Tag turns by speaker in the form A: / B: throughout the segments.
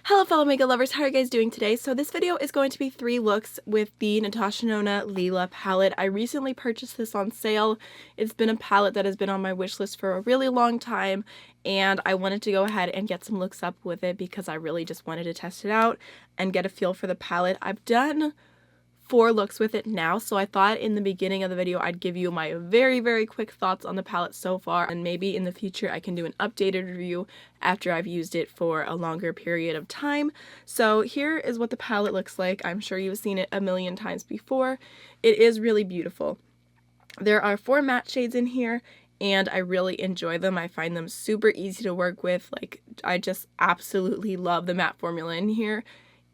A: Hello fellow makeup lovers, how are you guys doing today? So this video is going to be 3 looks with the Natasha Denona Lila palette. I recently purchased this on sale. It's been a palette that has been on my wish list for a really long time, and I wanted to go ahead and get some looks up with it because I really just wanted to test it out and get a feel for the palette. I've done 4 looks with it now, so I thought in the beginning of the video I'd give you my very quick thoughts on the palette so far, and maybe in the future I can do an updated review after I've used it for a longer period of time. So here is what the palette looks like. I'm sure you've seen it a million times before. It is really beautiful. There are 4 matte shades in here, and I really enjoy them. I find them super easy to work with. Like, I just absolutely love the matte formula in here.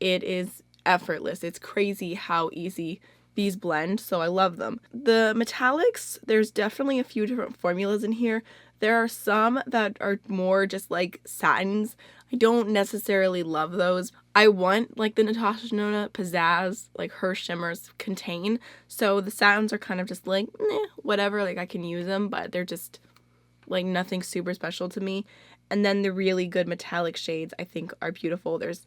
A: It is effortless. It's crazy how easy these blend, so I love them. The metallics, there's definitely a few different formulas in here. There are some that are more just like satins. I don't necessarily love those. I want like the Natasha Denona pizzazz, like her shimmers contain, so the satins are kind of just like whatever, like I can use them, but they're just like nothing super special to me. And then the really good metallic shades I think are beautiful. There's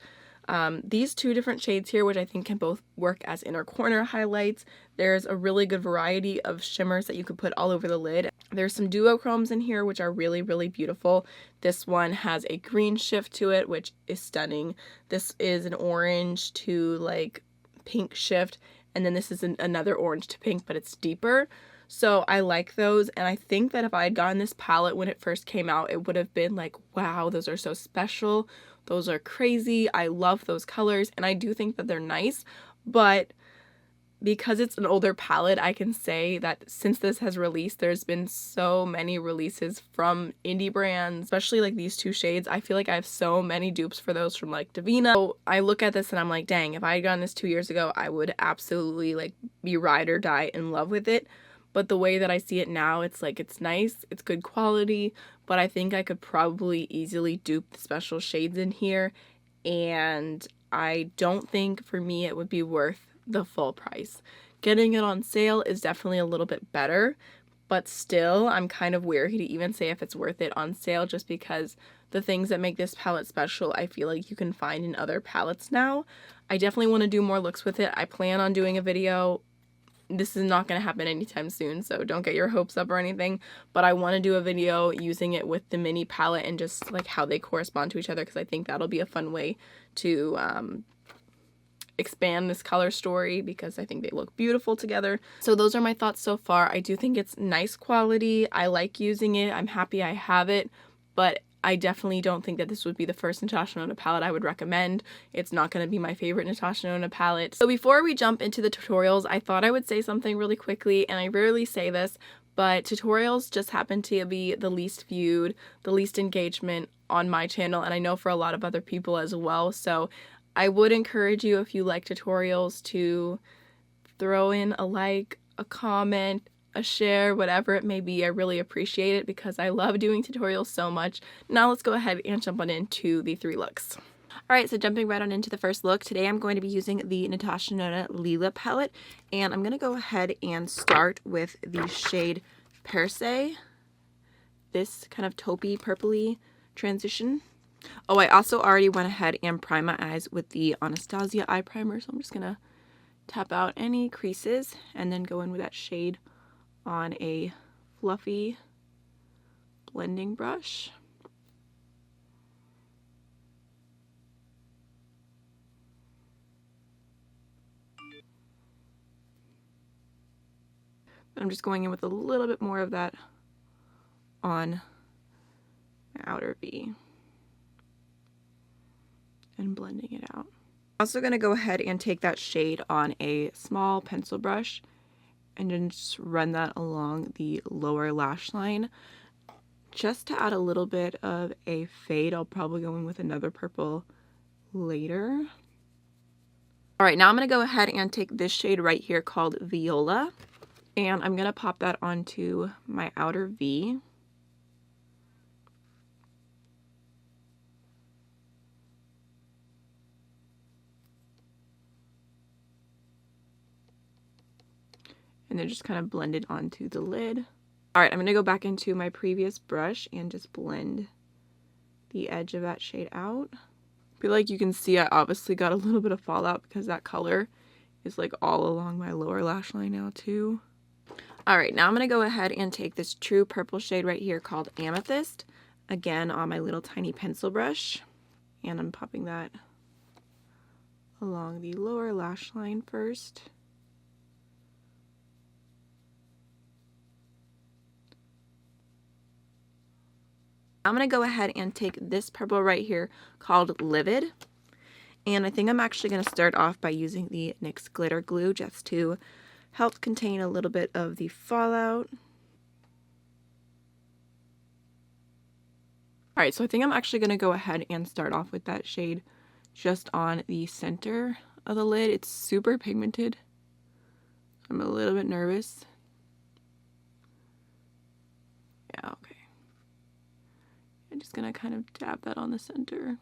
A: these 2 different shades here, which I think can both work as inner corner highlights. There's a really good variety of shimmers that you could put all over the lid. There's some duochromes in here, which are really beautiful. This one has a green shift to it, which is stunning. This is an orange to like pink shift, and then this is another orange to pink, but it's deeper. So I like those, and I think that if I had gotten this palette when it first came out, it would have been like, wow, those are so special. Those are crazy. I love those colors, and I do think that they're nice, but because it's an older palette, I can say that since this has released, there's been so many releases from indie brands, especially like these 2 shades. I feel like I have so many dupes for those from like Divina. So I look at this and I'm like, dang, if I had gotten this 2 years ago, I would absolutely like be ride or die in love with it. But the way that I see it now, it's like, it's nice, it's good quality, but I think I could probably easily dupe the special shades in here, and I don't think for me it would be worth the full price. Getting it on sale is definitely a little bit better, but still I'm kind of wary to even say if it's worth it on sale, just because the things that make this palette special I feel like you can find in other palettes now. I definitely want to do more looks with it. I plan on doing a video. This is not going to happen anytime soon, so don't get your hopes up or anything, but I want to do a video using it with the mini palette and just like how they correspond to each other, because I think that'll be a fun way to expand this color story, because I think they look beautiful together. So those are my thoughts so far. I do think it's nice quality. I like using it. I'm happy I have it, but I definitely don't think that this would be the first Natasha Denona palette I would recommend. It's not going to be my favorite Natasha Denona palette. So before we jump into the tutorials, I thought I would say something really quickly, and I rarely say this, but tutorials just happen to be the least viewed, the least engagement on my channel, and I know for a lot of other people as well. So I would encourage you, if you like tutorials, to throw in a like, a comment, a share, whatever it may be. I really appreciate it because I love doing tutorials so much. Now let's go ahead and jump on into the 3 looks. Alright, so jumping right on into the first look, today I'm going to be using the Natasha Denona Lila palette, and I'm going to go ahead and start with the shade Porcelain, this kind of taupey purpley transition. Oh, I also already went ahead and primed my eyes with the Anastasia eye primer, so I'm just going to tap out any creases and then go in with that shade on a fluffy blending brush. I'm just going in with a little bit more of that on my outer V and blending it out. I'm also going to go ahead and take that shade on a small pencil brush and then just run that along the lower lash line just to add a little bit of a fade. I'll probably go in with another purple later. Alright, now I'm going to go ahead and take this shade right here called Viola, and I'm going to pop that onto my outer V. And then just kind of blend it onto the lid. Alright, I'm going to go back into my previous brush and just blend the edge of that shade out. feel like you can see I obviously got a little bit of fallout because that color is like all along my lower lash line now too. Alright, now I'm going to go ahead and take this true purple shade right here called Amethyst, again on my little tiny pencil brush, and I'm popping that along the lower lash line first. I'm going to go ahead and take this purple right here called Livid, and I think I'm actually going to start off by using the NYX glitter glue just to help contain a little bit of the fallout. Alright, so I think I'm actually going to go ahead and start off with that shade just on the center of the lid. It's super pigmented. I'm a little bit nervous. Yeah, okay. I'm just going to kind of dab that on the center.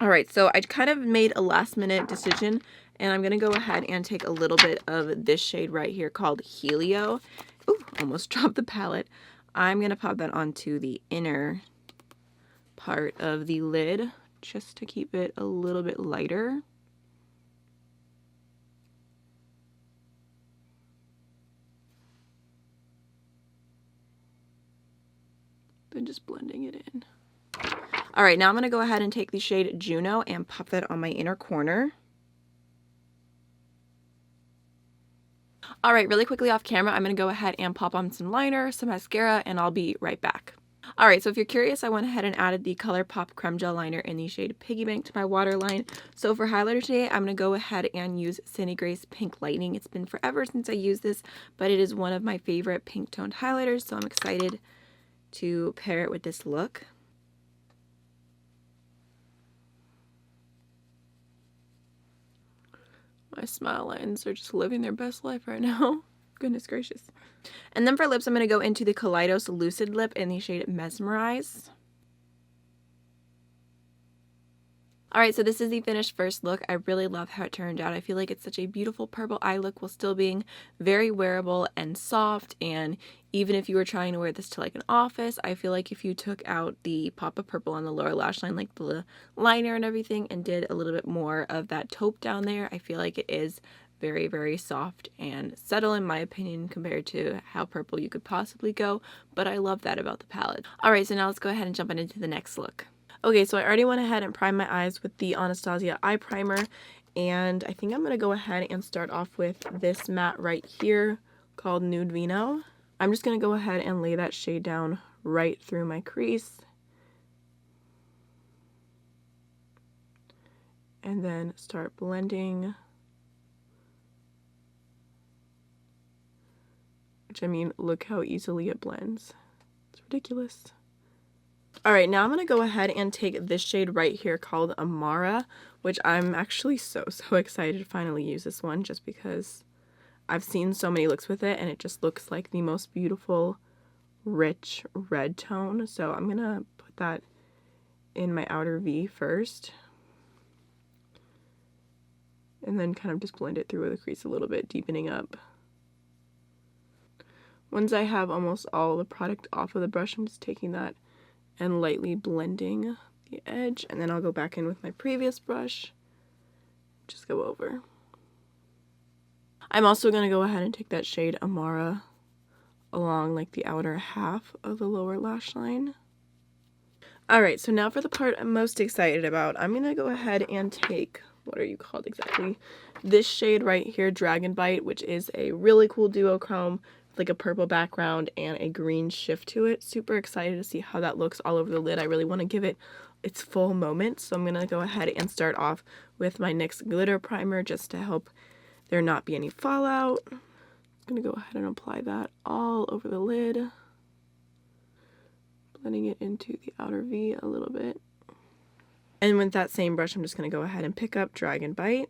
A: Alright, so I kind of made a last minute decision, and I'm going to go ahead and take a little bit of this shade right here called Helio. Ooh, almost dropped the palette. I'm going to pop that onto the inner part of the lid just to keep it a little bit lighter. Then just blending it in. Alright, now I'm going to go ahead and take the shade Juno and pop that on my inner corner. Alright, really quickly off camera, I'm going to go ahead and pop on some liner, some mascara, and I'll be right back. Alright, so if you're curious, I went ahead and added the ColourPop Creme Gel Liner in the shade Piggy Bank to my waterline. So for highlighter today, I'm going to go ahead and use Cindy Grace Pink Lightning. It's been forever since I used this, but it is one of my favorite pink toned highlighters, so I'm excited to pair it with this look. My smile lines are just living their best life right now. Goodness gracious. And then for lips, I'm going to go into the Kaleidos Lucid Lip in the shade Mesmerize. Alright, so this is the finished first look. I really love how it turned out. I feel like it's such a beautiful purple eye look while still being very wearable and soft, and even if you were trying to wear this to like an office, I feel like if you took out the pop of purple on the lower lash line, like the liner and everything, and did a little bit more of that taupe down there, I feel like it is very, very soft and subtle in my opinion compared to how purple you could possibly go, but I love that about the palette. Alright, so now let's go ahead and jump into the next look. Okay, so I already went ahead and primed my eyes with the Anastasia eye primer, and I think I'm going to go ahead and start off with this matte right here called Nude Vino. I'm just going to go ahead and lay that shade down right through my crease, and then start blending. Which, I mean, look how easily it blends. It's ridiculous. Alright, now I'm going to go ahead and take this shade right here called Amara, which I'm actually so excited to finally use this one just because I've seen so many looks with it and it just looks like the most beautiful, rich red tone. So I'm going to put that in my outer V first. And then kind of just blend it through the crease a little bit, deepening up. Once I have almost all the product off of the brush, I'm just taking that and lightly blending the edge, and then I'll go back in with my previous brush, just go over. I'm also going to go ahead and take that shade Amara along like the outer half of the lower lash line. Alright, so now for the part I'm most excited about, I'm going to go ahead and take, what are you called exactly? This shade right here, Dragon Bite, which is a really cool duochrome, like a purple background and a green shift to it. Super excited to see how that looks all over the lid. I really want to give it its full moment, so I'm going to go ahead and start off with my NYX glitter primer just to help there not be any fallout. I'm going to go ahead and apply that all over the lid, blending it into the outer V a little bit. And with that same brush, I'm just going to go ahead and pick up Dragon Bite.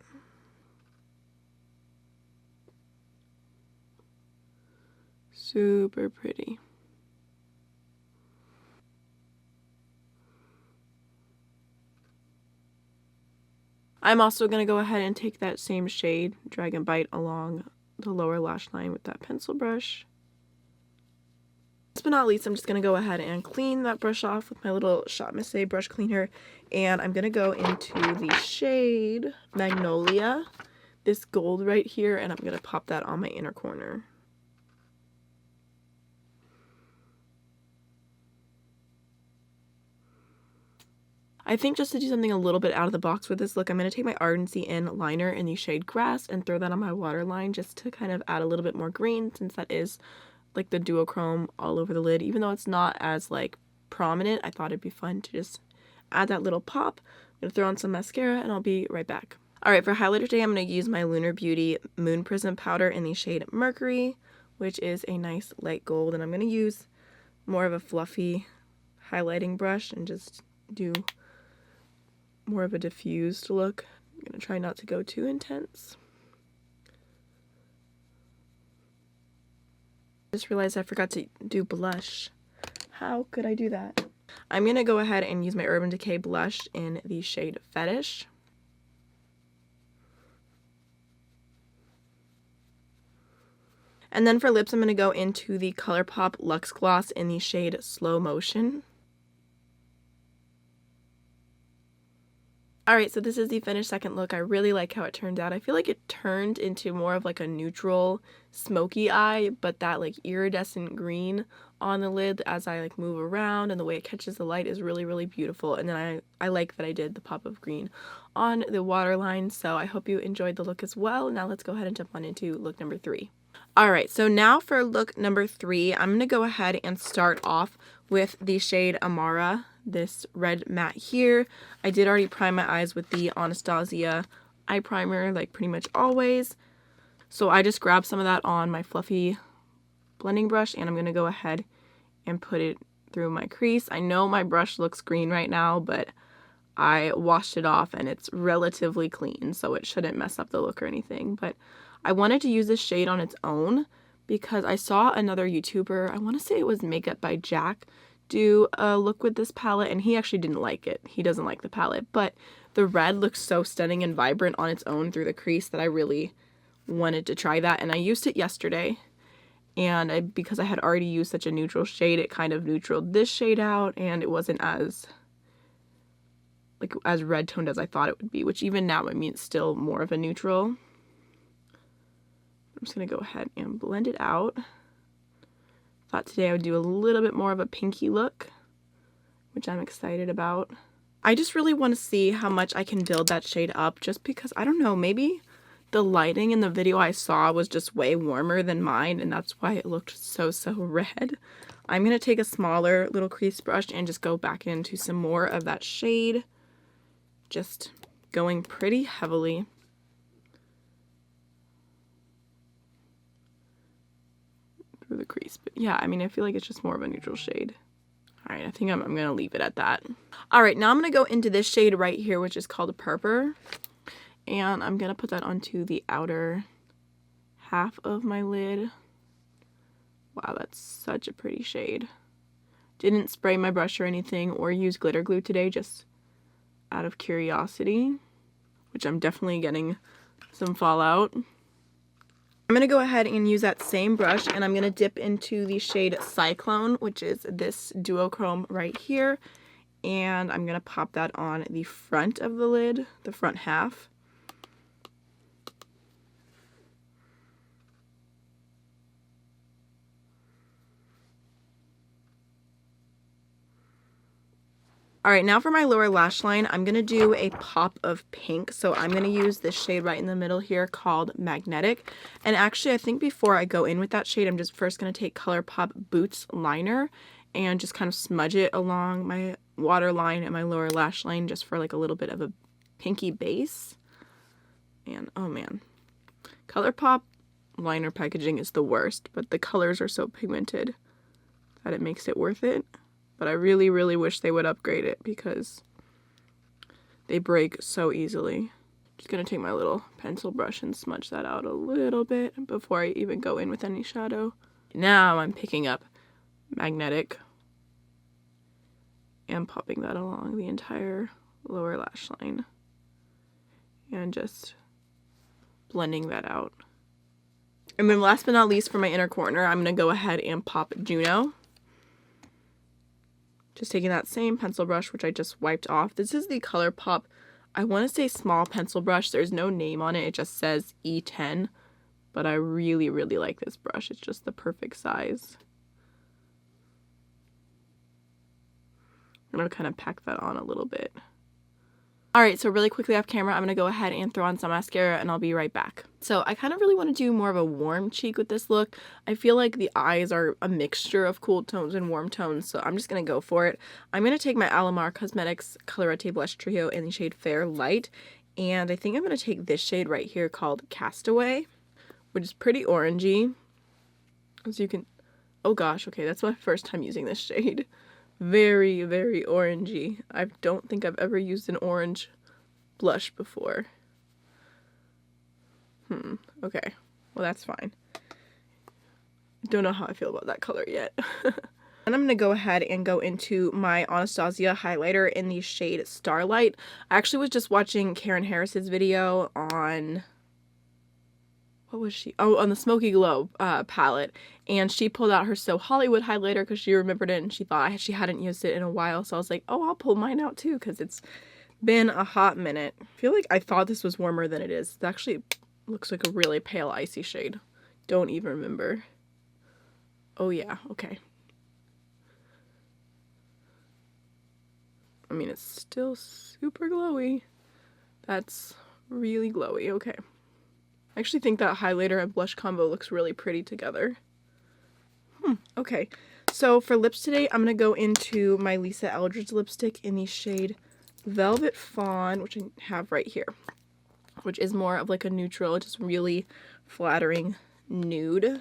A: Super pretty. I'm also going to go ahead and take that same shade, Dragon Bite, along the lower lash line with that pencil brush. but not least, I'm just going to go ahead and clean that brush off with my little Shop Miss A brush cleaner. And I'm going to go into the shade Magnolia, this gold right here, and I'm going to pop that on my inner corner. I think just to do something a little bit out of the box with this look, I'm going to take my Ardency Inn Liner in the shade Grass and throw that on my waterline just to kind of add a little bit more green, since that is like the duochrome all over the lid. Even though it's not as like prominent, I thought it'd be fun to just add that little pop. I'm going to throw on some mascara and I'll be right back. Alright, for highlighter today, I'm going to use my Lunar Beauty Moon Prism powder in the shade Mercury, which is a nice light gold. And I'm going to use more of a fluffy highlighting brush and just do more of a diffused look. I'm going to try not to go too intense. I just realized I forgot to do blush. How could I do that? I'm going to go ahead and use my Urban Decay blush in the shade Fetish. And then for lips, I'm going to go into the ColourPop Luxe Gloss in the shade Slow Motion. Alright, so this is the finished second look. I really like how it turned out. I feel like it turned into more of like a neutral smoky eye, but that like iridescent green on the lid as I like move around and the way it catches the light is really, really beautiful. And then I like that I did the pop of green on the waterline, so I hope you enjoyed the look as well. Now let's go ahead and jump on into look number 3. Alright, so now for look number 3, I'm going to go ahead and start off with the shade Amara, this red matte here. I did already prime my eyes with the Anastasia eye primer, like pretty much always. So I just grabbed some of that on my fluffy blending brush, and I'm going to go ahead and put it through my crease. I know my brush looks green right now, but I washed it off and it's relatively clean, so it shouldn't mess up the look or anything. But I wanted to use this shade on its own because I saw another YouTuber, I want to say it was Makeup by Jack, do a look with this palette, and he actually didn't like it. He doesn't like the palette, but the red looks so stunning and vibrant on its own through the crease that I really wanted to try that. And I used it yesterday, and because I had already used such a neutral shade, it kind of neutraled this shade out, and it wasn't as red toned as I thought it would be, which even now, I mean, it's still more of a neutral. I'm just gonna go ahead and blend it out. Thought today I would do a little bit more of a pinky look, which I'm excited about. I just really want to see how much I can build that shade up, just because, I don't know, maybe the lighting in the video I saw was just way warmer than mine, and that's why it looked so red. I'm going to take a smaller little crease brush and just go back into some more of that shade, just going pretty heavily. Through the crease. But yeah, I mean, I feel like it's just more of a neutral shade. Alright, I think I'm going to leave it at that. Alright, now I'm going to go into this shade right here, which is called Purple. And I'm going to put that onto the outer half of my lid. Wow, that's such a pretty shade. Didn't spray my brush or anything or use glitter glue today, just out of curiosity, which I'm definitely getting some fallout. I'm going to go ahead and use that same brush, and I'm going to dip into the shade Cyclone, which is this duochrome right here, and I'm going to pop that on the front of the lid, the front half. Alright, now for my lower lash line, I'm going to do a pop of pink. So I'm going to use this shade right in the middle here called Magnetic. And actually, I think before I go in with that shade, I'm just first going to take ColourPop Boots Liner and just kind of smudge it along my waterline and my lower lash line just for like a little bit of a pinky base. And oh man, ColourPop liner packaging is the worst, but the colors are so pigmented that it makes it worth it. But I really, really wish they would upgrade it because they break so easily. Just gonna take my little pencil brush and smudge that out a little bit before I even go in with any shadow. Now I'm picking up Magnetic and popping that along the entire lower lash line and just blending that out. And then last but not least, for my inner corner, I'm gonna go ahead and pop Juno. Just taking that same pencil brush, which I just wiped off. This is the ColourPop, I want to say small pencil brush. There's no name on it. It just says E10. But I really, really like this brush. It's just the perfect size. I'm going to kind of pack that on a little bit. Alright, so really quickly off camera, I'm going to go ahead and throw on some mascara and I'll be right back. So I kind of really want to do more of a warm cheek with this look. I feel like the eyes are a mixture of cool tones and warm tones, so I'm just going to go for it. I'm going to take my Alamar Cosmetics Colorete Blush Trio in the shade Fair Light, and I think I'm going to take this shade right here called Castaway, which is pretty orangey. As you can, oh gosh, okay, that's my first time using this shade. Very, very orangey. I don't think I've ever used an orange blush before. Okay. Well, that's fine. Don't know how I feel about that color yet. And I'm going to go ahead and go into my Anastasia highlighter in the shade Starlight. I actually was just watching Karen Harris's video on... what was she? Oh, on the Smoky Glow palette, and she pulled out her So Hollywood highlighter because she remembered it and she thought she hadn't used it in a while, so I was like, oh, I'll pull mine out too because it's been a hot minute. I feel like I thought this was warmer than it is. It actually looks like a really pale icy shade. Don't even remember. Oh yeah, okay. I mean, it's still super glowy. That's really glowy, okay. I actually think that highlighter and blush combo looks really pretty together. Okay, so for lips today, I'm going to go into my Lisa Eldridge lipstick in the shade Velvet Fawn, which I have right here, which is more of like a neutral, just really flattering nude. I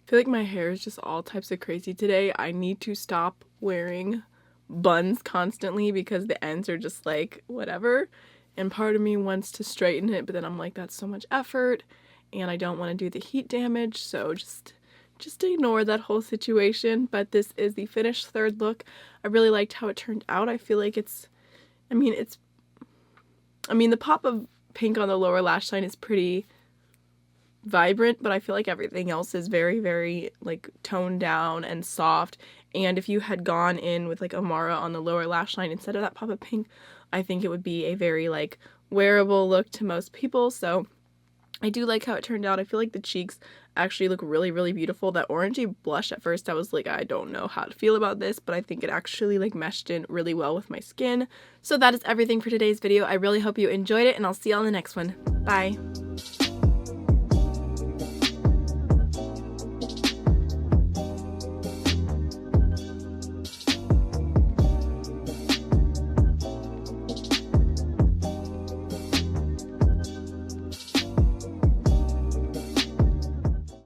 A: feel like my hair is just all types of crazy today. I need to stop wearing buns constantly because the ends are just like whatever. And part of me wants to straighten it, but then I'm like, that's so much effort, and I don't want to do the heat damage, so just ignore that whole situation. But this is the finished third look. I really liked how it turned out. I feel like the pop of pink on the lower lash line is pretty vibrant, but I feel like everything else is very, very like toned down and soft. And if you had gone in with like Amara on the lower lash line instead of that pop of pink, I think it would be a very like wearable look to most people. So I do like how it turned out. I feel like the cheeks actually look really, really beautiful. That orangey blush at first I was like, I don't know how to feel about this, but I think it actually like meshed in really well with my skin. So that is everything for today's video. I really hope you enjoyed it, and I'll see you on the next one. Bye.